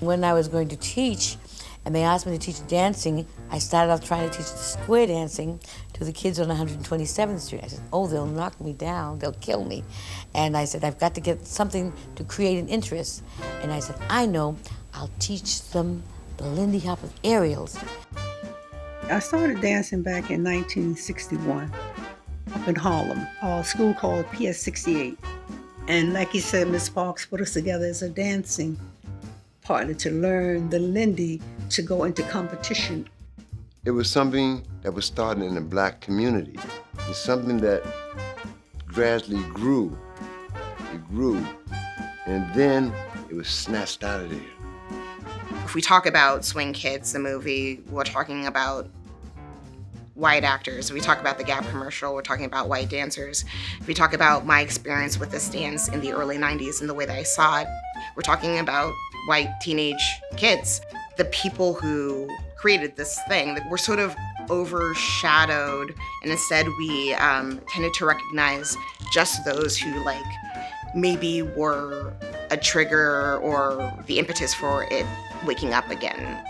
When I was going to teach, and they asked me to teach dancing, I started off trying to teach the square dancing to the kids on 127th Street. I said, oh, they'll knock me down, they'll kill me. And I said, I've got to get something to create an interest. And I said, I know, I'll teach them the Lindy Hop with aerials. I started dancing back in 1961 up in Harlem, a school called PS 68. And like you said, Miss Parks put us together as a dancing partner to learn the Lindy to go into competition. It was something that was starting in the Black community. It's something that gradually grew. It grew, and then it was snatched out of there. If we talk about Swing Kids, the movie, we're talking about white actors. If we talk about the Gap commercial, we're talking about white dancers. If we talk about my experience with this dance in the early 90s and the way that I saw it, we're talking about white teenage kids. The people who created this thing that were sort of overshadowed, and instead we tended to recognize just those who maybe were a trigger or the impetus for it waking up again.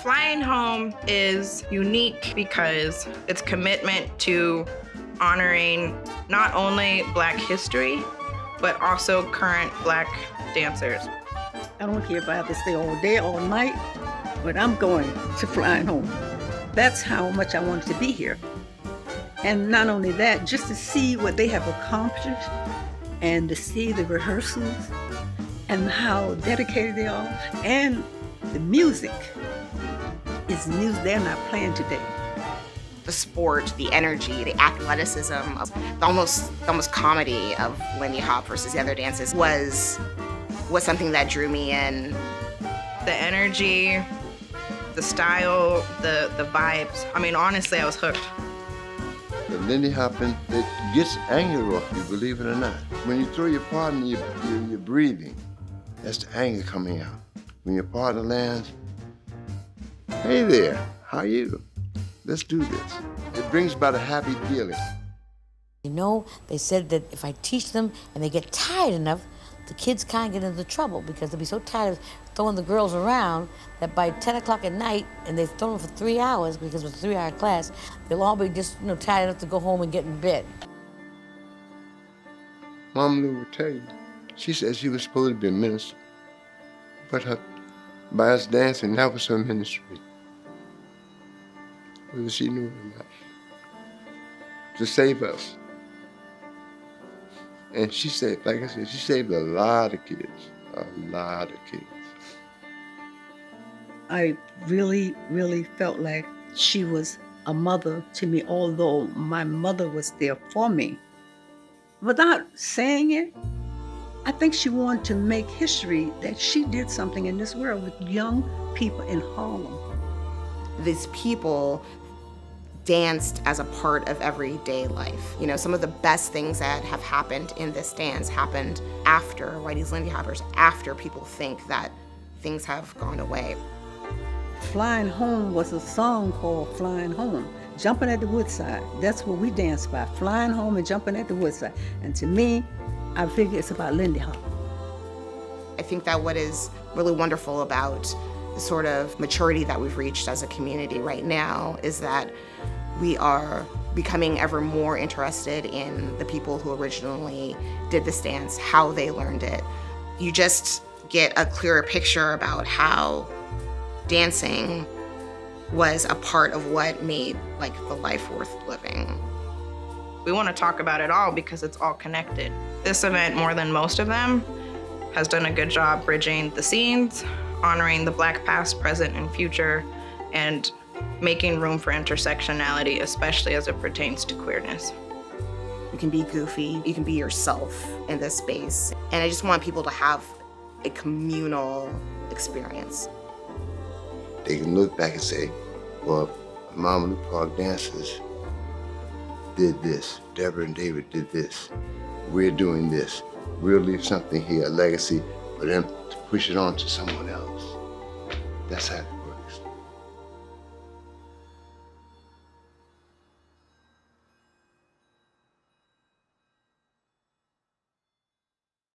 Flying Home is unique because its commitment to honoring not only Black history, but also current Black dancers. I don't care if I have to stay all day, all night, but I'm going to Flying Home. That's how much I wanted to be here. And not only that, just to see what they have accomplished and to see the rehearsals and how dedicated they are, and the music is music they're not playing today. The sport, the energy, the athleticism, the almost comedy of Lindy Hop versus the other dances was something that drew me in. The energy, the style, the vibes. I mean, honestly, I was hooked. The Lindy Hopping, it gets anger off you, believe it or not. When you throw your partner, you're breathing. That's the anger coming out. When your partner lands, hey there, how are you? Let's do this. It brings about a happy feeling. You know, they said that if I teach them and they get tired enough, the kids can't get into trouble because they'll be so tired of throwing the girls around that by 10 o'clock at night, and they've thrown them for 3 hours because it's a 3-hour class, they'll all be just tired enough to go home and get in bed. Mom Lou would tell you, she said she was supposed to be a minister, but by us dancing, that was her ministry. Whether she knew it or not. To save us. And she saved, like I said, she saved a lot of kids. A lot of kids. I really, really felt like she was a mother to me, although my mother was there for me. Without saying it, I think she wanted to make history that she did something in this world with young people in Harlem. These people danced as a part of everyday life. You know, some of the best things that have happened in this dance happened after Whitey's Lindy Hoppers, after people think that things have gone away. Flying Home was a song called Flying Home, Jumping at the Woodside. That's what we danced by, flying home and jumping at the woodside. And to me, I figure it's about Lindy Hop. I think that what is really wonderful about the sort of maturity that we've reached as a community right now is that we are becoming ever more interested in the people who originally did this dance, how they learned it. You just get a clearer picture about how dancing was a part of what made the life worth living. We want to talk about it all because it's all connected. This event, more than most of them, has done a good job bridging the scenes, honoring the Black past, present, and future, and making room for intersectionality, especially as it pertains to queerness. You can be goofy, you can be yourself in this space, and I just want people to have a communal experience. They can look back and say, well, Mama Lou Park dancers did this. Deborah and David did this. We're doing this. We'll leave something here, a legacy for them to push it on to someone else. That's how